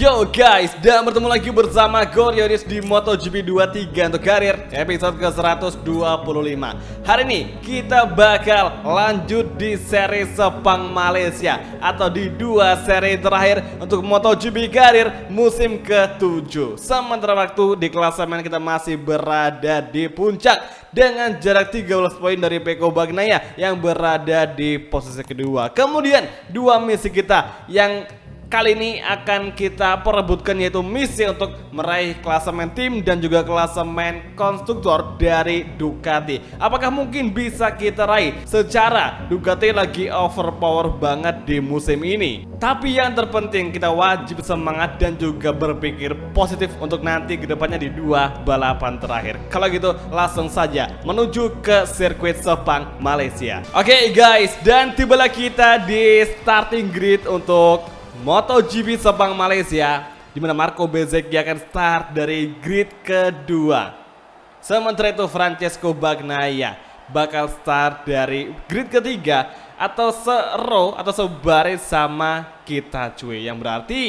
Yo guys, dan bertemu lagi bersama Gorionis di MotoGP 23 untuk karir episode ke-125. Hari ini kita bakal lanjut di seri Sepang Malaysia atau di dua seri terakhir untuk MotoGP karir musim ke-7. Sementara waktu di klasemen kita masih berada di puncak dengan jarak 13 poin dari Pecco Bagnaia yang berada di posisi kedua. Kemudian dua misi kita yang kali ini akan kita perebutkan, yaitu misi untuk meraih klasemen tim dan juga klasemen konstruktor dari Ducati. Apakah mungkin bisa kita raih secara Ducati lagi overpower banget di musim ini? Tapi yang terpenting kita wajib semangat dan juga berpikir positif untuk nanti kedepannya di dua balapan terakhir. Kalau gitu langsung saja menuju ke sirkuit Sepang Malaysia. Oke guys, dan tibalah kita di starting grid untuk MotoGP Sepang Malaysia, di mana Marco Bezzecchi akan start dari grid kedua. Sementara itu Francesco Bagnaia bakal start dari grid ketiga atau se-row atau sebaris sama kita cuy. Yang berarti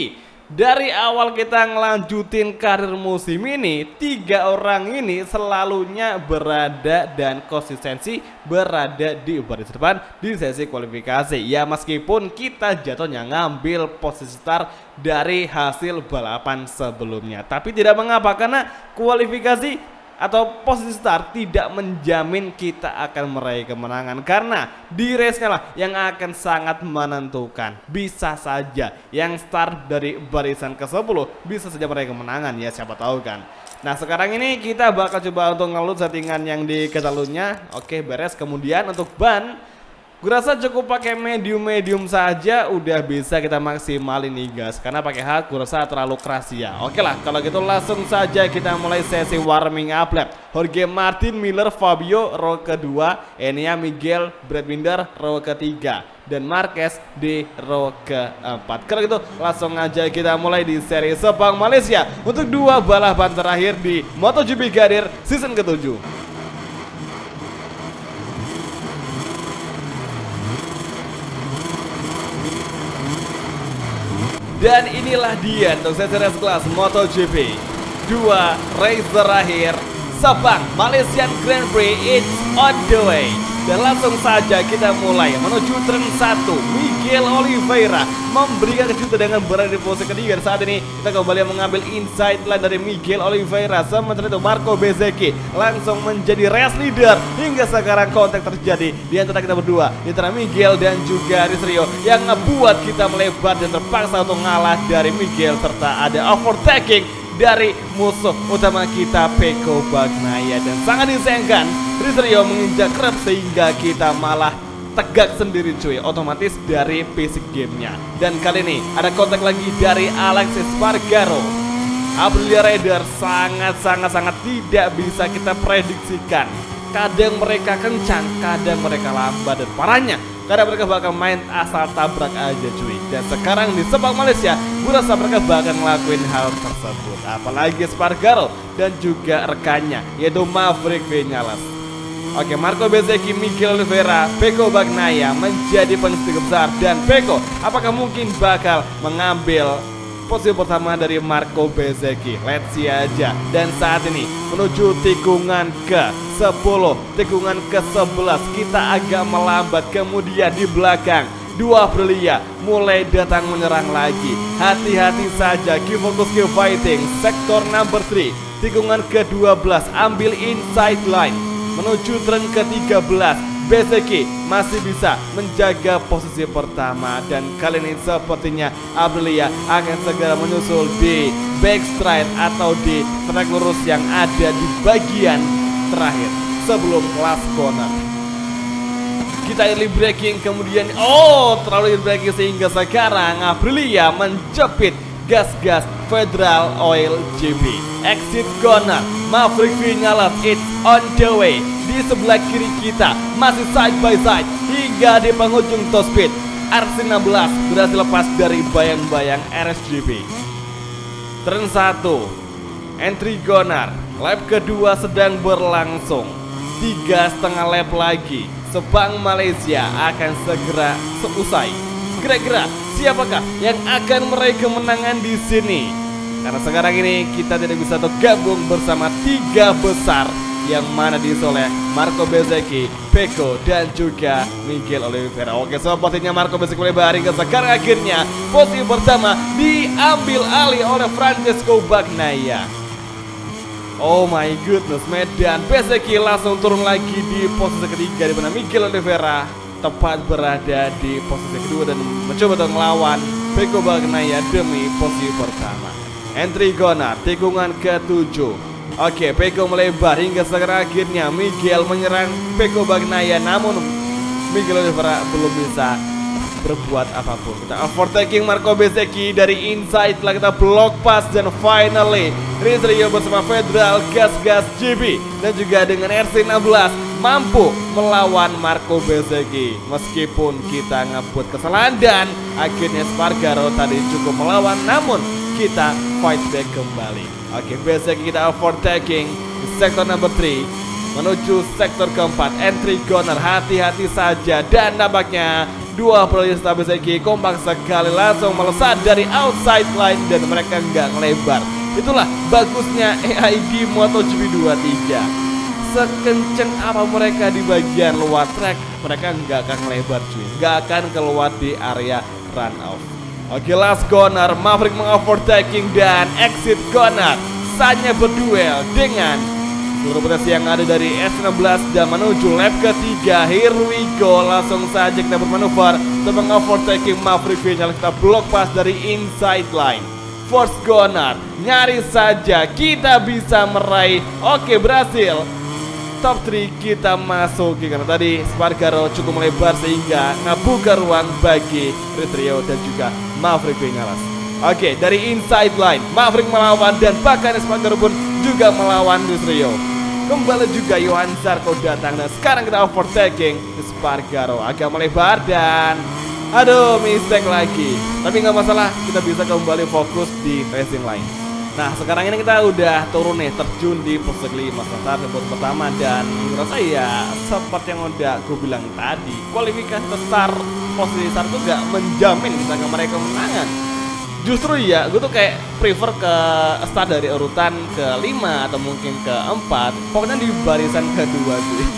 dari awal kita ngelanjutin karir musim ini, tiga orang ini selalunya berada dan konsistensi berada di baris depan di sesi kualifikasi. Ya meskipun kita jatuhnya ngambil posisi start dari hasil balapan sebelumnya, tapi tidak mengapa karena kualifikasi atau posisi start tidak menjamin kita akan meraih kemenangan, karena di race lah yang akan sangat menentukan. Bisa saja yang start dari barisan ke-10 bisa saja meraih kemenangan, ya siapa tahu kan. Nah sekarang ini kita bakal coba untuk ngelut settingan yang di Catalunya. Oke beres. Kemudian untuk ban, gue rasa cukup pakai medium saja udah bisa kita maksimalin nih guys, karena pakai hard gue rasa terlalu keras ya. Oke lah, kalau gitu langsung saja kita mulai sesi warming up lap. Jorge Martin, Miller, Fabio row kedua, Enea, Miguel, Brad Binder row ketiga, dan Marquez di row keempat. Kalau gitu langsung aja kita mulai di seri Sepang Malaysia untuk dua balapan terakhir di MotoGP karir season ke-7. Dan inilah dia untuk sesi race kelas MotoGP 2 race terakhir Sepang Malaysian Grand Prix. It's on the way. Dan langsung saja kita mulai menuju turn 1. Miguel Oliveira memberikan kejutan dengan berada di posisi ketiga. Saat ini kita kembali mengambil inside line dari Miguel Oliveira. Sementara itu Marco Bezzecchi langsung menjadi race leader. Hingga sekarang kontak terjadi di antara kita berdua, di antara Miguel dan juga Rizrio, yang ngebuat kita melebar dan terpaksa untuk ngalah dari Miguel, serta ada overtaking dari musuh utama kita Pecco Bagnaia. Dan sangat disayangkan Rizrio menginjak rep sehingga kita malah tegak sendiri cuy, otomatis dari basic gamenya. Dan kali ini ada kontak lagi dari Alexis Spargaro. Aprilia Rider sangat tidak bisa kita prediksikan. Kadang mereka kencang, kadang mereka lambat, dan parahnya karena mereka bakal main asal tabrak aja cuy. Dan sekarang di Sepang Malaysia gue rasa mereka bakal ngelakuin hal tersebut, apalagi Spargaro dan juga rekannya yaitu Maverick Vinales. Oke, Marco Bezzecchi, Miguel Oliveira, Pecco Bagnaia menjadi pengisi besar. Dan Pecco apakah mungkin bakal mengambil posisi pertama dari Marco Bezzecchi? Let's see aja. Dan saat ini menuju tikungan ke-10, tikungan ke-11 kita agak melambat. Kemudian di belakang dua Aprilia mulai datang menyerang lagi. Hati-hati saja, keep focus, keep fighting. Sektor number 3, tikungan ke-12, ambil inside line menuju turn ke-13. Bezzecchi masih bisa menjaga posisi pertama, dan kali ini sepertinya Aprilia akan segera menyusul di backstride atau di track lurus yang ada di bagian terakhir sebelum last corner. Kita early braking, kemudian terlalu early braking sehingga sekarang Aprilia menjepit gas Federal Oil GP. Exit corner, Maverick Vinales, it's on the way. Di sebelah kiri kita masih side by side hingga di penghujung top speed. RC16 berhasil lepas dari bayang-bayang RSGP. Turn 1, entry corner, lap kedua sedang berlangsung. 3,5 lap lagi Sepang Malaysia akan segera selesai. Kira-kira siapakah yang akan meraih kemenangan di sini? Karena sekarang ini kita tidak bisa tergabung bersama 3 besar yang mana diisi oleh Marco Bezzecchi, Pecco, dan juga Miguel Oliveira. Oke, sepertinya Marco Bezzecchi melebar hingga sekarang akhirnya posisi pertama diambil alih oleh Francesco Bagnaia. Oh my goodness, medan Bezzecchi langsung turun lagi di posisi ketiga, di mana Miguel Oliveira tepat berada di posisi kedua dan mencoba untuk melawan Pecco Bagnaia demi posisi pertama. Entry Gonnar, tikungan ke-7. Oke, Pecco melebar hingga sekarang akhirnya Miguel menyerang Pecco Bagnaia, namun Miguel Oliveira belum bisa berbuat apapun. Kita overtaking Marco Bezzecchi dari inside, telah kita block pass dan finally Rizrio bersama Federal Gas GB dan juga dengan RC16 mampu melawan Marco Bezzecchi. Meskipun kita ngebuat kesalahan dan akhirnya Spargaro tadi cukup melawan, namun kita fight back kembali. Oke, Bezzecchi kita overtaking di sektor number 3 menuju sektor keempat. Entry Gonnar, hati-hati saja, dan nampaknya dua pelista Bezzecchi kompak sekali langsung melesat dari outside line dan mereka nggak ngelebar. Itulah bagusnya AID MotoGP 23. Sekenceng apa mereka di bagian luar track, mereka nggak akan ngelebar cuy, nggak akan keluar di area run off. Oke, last Gonnar, Maverick mengovertaking dan exit Gonnar saatnya berduel dengan seluruh potensi yang ada dari S16 dan menuju lap ketiga. Here we go, langsung saja kita bermanuver untuk mengovertaking Maverick Vinales. Kita block pass dari inside line. Force Gonnar, nyaris saja kita bisa meraih. Oke, berhasil. Top 3 kita masuki karena tadi Spargaro cukup melebar sehingga ngebuka ruang bagi Rizrio dan juga Maverick Vinales. Oke, dari inside line Maverick melawan dan bahkan Spargaro pun juga melawan Rizrio. Kembali juga Johan Zarco datang dan sekarang kita overtaking Spargaro agak melebar dan aduh, mistake lagi. Tapi nggak masalah, kita bisa kembali fokus di racing line. Nah, sekarang ini kita udah turun nih, terjun di posisi kelima, start di posisi pertama. Dan menurut saya seperti yang udah gue bilang tadi, kualifikasi start posisi start itu gak menjamin bisa meraih kemenangan. Justru ya, gue tuh kayak prefer ke start dari urutan ke-5 atau mungkin ke-4, pokoknya di barisan kedua tuh.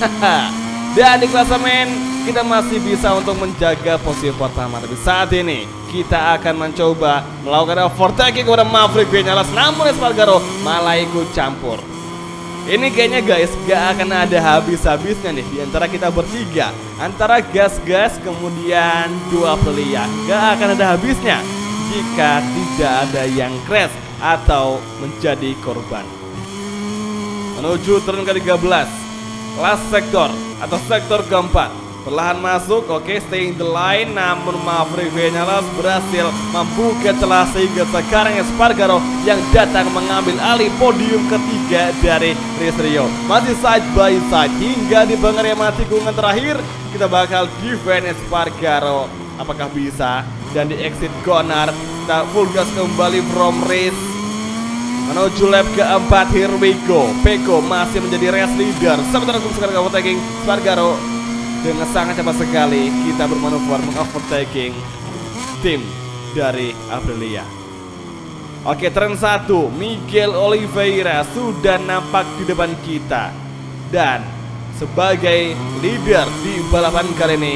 Dan di klasemen kita masih bisa untuk menjaga posisi pertama. Tapi saat ini kita akan mencoba melakukan overtaking kepada Maverick Vinales, namun Spargaro malah ikut campur. Ini kayaknya guys gak akan ada habis-habisnya nih di antara kita bertiga, antara gas kemudian dua pelia. Gak akan ada habisnya jika tidak ada yang crash atau menjadi korban. Menuju turn ke-13, last sektor atau sektor keempat, perlahan masuk. Oke, stay in the line, namun Maverick Vinales berhasil membuka celah sehingga sekarang Spargaro yang datang mengambil alih podium ketiga dari Rizrio. Masih side by side hingga di pengereman tikungan terakhir. Kita bakal defend Spargaro, apakah bisa? Dan di exit Gonnar kita full gas kembali from race menuju lap keempat. Here we go. Pecco masih menjadi race leader. Sementara sekarang overtaking Spargaro dengan sangat cepat sekali kita bermanuver mengovertaking tim dari Aprilia. Oke, turn 1 Miguel Oliveira sudah nampak di depan kita. Dan sebagai leader di balapan kali ini,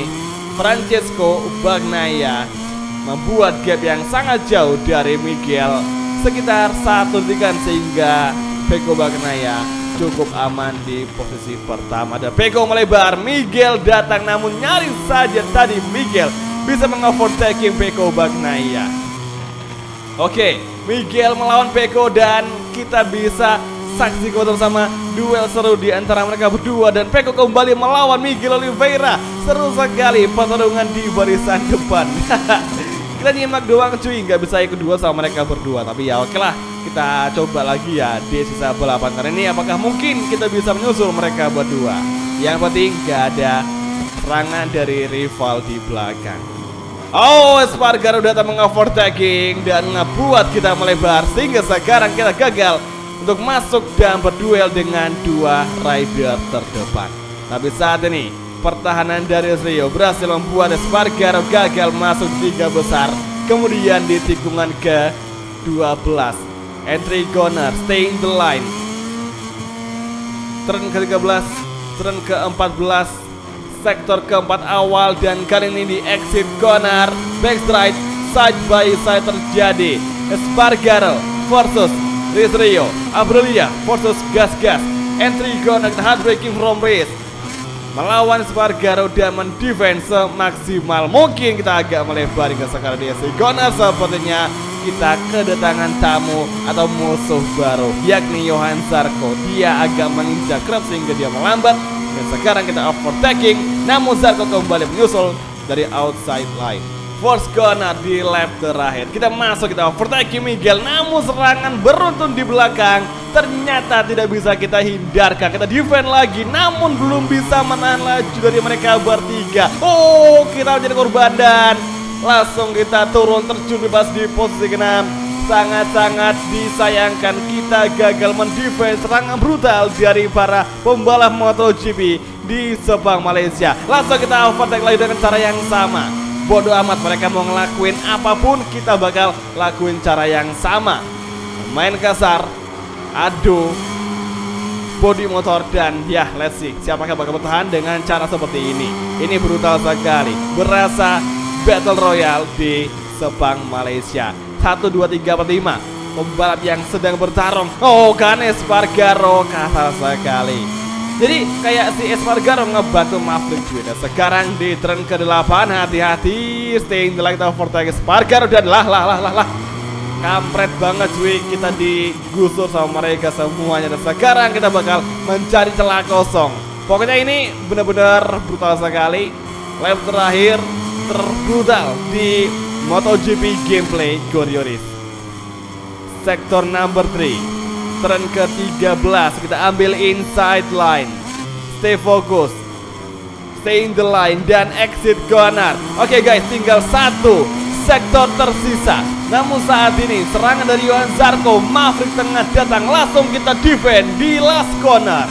Francesco Bagnaia membuat gap yang sangat jauh dari Miguel, sekitar 1 detik, sehingga Pecco Bagnaia cukup aman di posisi pertama. Dan Pecco melebar, Miguel datang, namun nyaris saja tadi Miguel bisa mengovertaking Pecco Bagnaia. Oke, Miguel melawan Pecco dan kita bisa saksikan bersama duel seru di antara mereka berdua. Dan Pecco kembali melawan Miguel Oliveira. Seru sekali pertarungan di barisan depan. Kita nyimak doang cuy, nggak bisa ikut duel sama mereka berdua. Tapi ya oke lah, kita coba lagi ya di sisa balapan kali ini. Apakah mungkin kita bisa menyusul mereka berdua? Yang penting gak ada serangan dari rival di belakang. Oh, Spargaro datang mengovertaking dan ngebuat kita melebar sehingga sekarang kita gagal untuk masuk dan berduel dengan dua rider terdepan. Tapi saat ini pertahanan dari Rizrio berhasil membuat Spargaro gagal masuk 3 besar Kemudian di tikungan ke 12 Entry Gunner staying the line. Turn ke 13, turn ke 14, sektor keempat awal, dan kali ini di exit corner backstride side by side terjadi. Espargaro versus Rizrio, Aprilia versus Gas-Gas. Entry Gunner heartbreaking from race melawan Espargaro dan mendefense semaksimal mungkin. Kita agak melebar ke sekarang di SC Gunner. Sepertinya kita kedatangan tamu atau musuh baru, yakni Johan Zarco. Dia agak menginjak grab sehingga dia melambat, dan sekarang kita overtaking. Namun Zarco kembali menyusul dari outside line. Force corner di lap terakhir. Kita masuk, kita overtaking Miguel. Namun serangan beruntun di belakang ternyata tidak bisa kita hindarkan. Kita defend lagi, namun belum bisa menahan laju dari mereka bertiga. Oh, kita menjadi korban dan langsung kita turun terjun bebas di posisi ke-6. Sangat-sangat disayangkan kita gagal mendefend serangan brutal dari para pembalap MotoGP di Sepang, Malaysia. Langsung kita overtake lagi dengan cara yang sama. Bodoh amat mereka mau ngelakuin apapun, kita bakal lakuin cara yang sama. Main kasar, aduh bodi motor, dan ya let's see siapakah bakal bertahan dengan cara seperti ini. Ini brutal sekali, berasa Battle Royale di Sepang, Malaysia. 1, 2, 3, 4, 5 pembalap yang sedang bertarung. Oh kan Espargaro kasar sekali. Jadi kayak si Espargaro ngebantu Maverick cuy. Dan sekarang di turn ke-8, hati-hati staying the line, kita overtake Espargaro dan lah kampret banget cuy, kita digusur sama mereka semuanya. Dan sekarang kita bakal mencari celah kosong. Pokoknya ini benar-benar brutal sekali. Lap terakhir terbrutal di MotoGP gameplay Gorioris. Sektor number 3, turn ke-13, kita ambil inside line. Stay fokus, stay in the line, dan exit corner. Oke guys, tinggal satu sektor tersisa. Namun saat ini serangan dari Johan Zarco, Maverick tengah datang. Langsung kita defend di last corner.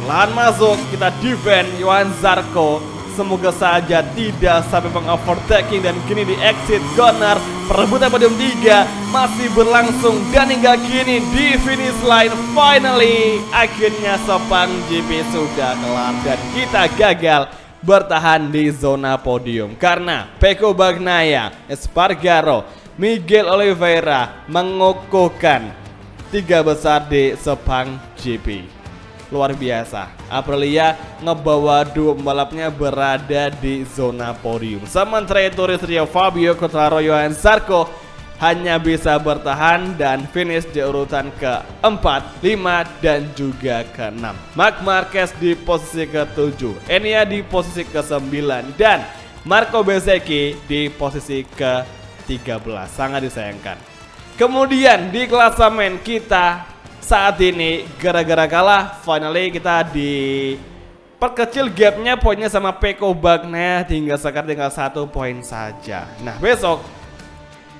Perlahan masuk, kita defend Johan Zarco. Semoga saja tidak sampai mengovertaking. Dan kini di exit corner, perebutan podium 3 masih berlangsung. Dan hingga kini di finish line, finally akhirnya Sepang GP sudah kelar. Dan kita gagal bertahan di zona podium karena Pecco Bagnaia, Espargaro, Miguel Oliveira mengukuhkan 3 besar di Sepang GP. Luar biasa, Aprilia ngebawa 2 pembalapnya berada di zona podium. Sementara itu Rizrio, Fabio Quartararo, Johan Zarco hanya bisa bertahan dan finish di urutan ke-4, 5, dan juga ke-6. Marc Marquez di posisi ke-7, Enea di posisi ke-9, dan Marco Bezzecchi di posisi ke-13. Sangat disayangkan. Kemudian di klasemen kita saat ini gara-gara kalah, finally kita diperkecil gapnya poinnya sama Pecco Bagnaia, hingga sekarang tinggal 1 poin saja. Nah besok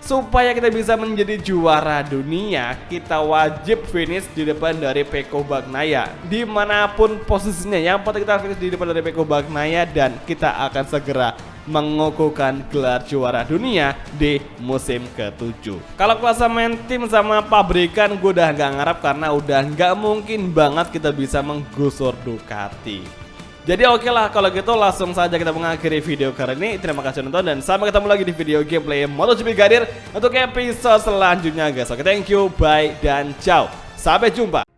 supaya kita bisa menjadi juara dunia, kita wajib finish di depan dari Pecco Bagnaia dimanapun posisinya. Yang penting kita finish di depan dari Pecco Bagnaia dan kita akan segera mengukuhkan gelar juara dunia di musim ke-7. Kalau klasemen tim sama pabrikan gue udah gak ngarap karena udah gak mungkin banget kita bisa menggusur Ducati. Jadi oke lah, kalau gitu langsung saja kita mengakhiri video kali ini. Terima kasih nonton dan sampai ketemu lagi di video gameplay MotoGP Gadir untuk episode selanjutnya guys. Oke, thank you, bye, dan ciao. Sampai jumpa.